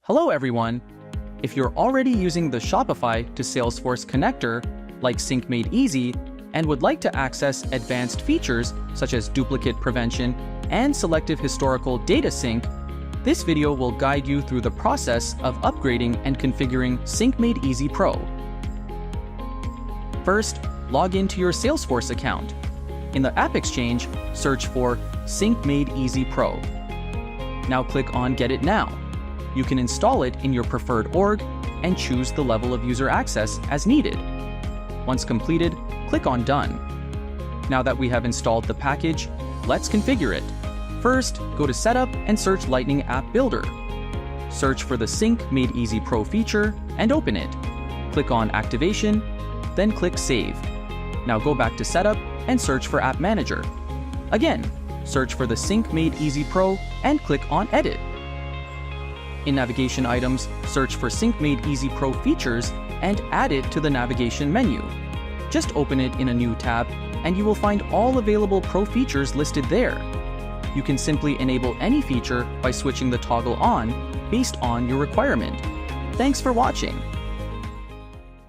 Hello everyone! If you're already using the Shopify to Salesforce connector, like Sync Made Easy, and would like to access advanced features such as duplicate prevention and selective historical data sync, this video will guide you through the process of upgrading and configuring Sync Made Easy Pro. First, log into your Salesforce account. In the AppExchange, search for Sync Made Easy Pro. Now click on Get It Now. You can install it in your preferred org and choose the level of user access as needed. Once completed, click on Done. Now that we have installed the package, let's configure it. First, go to Setup and search Lightning App Builder. Search for the Sync Made Easy Pro feature and open it. Click on Activation, then click Save. Now go back to Setup and search for App Manager. Again, search for the Sync Made Easy Pro and click on Edit. In Navigation Items, search for Sync Made Easy Pro features and add it to the navigation menu. Just open it in a new tab and you will find all available Pro features listed there. You can simply enable any feature by switching the toggle on based on your requirement. Thanks for watching.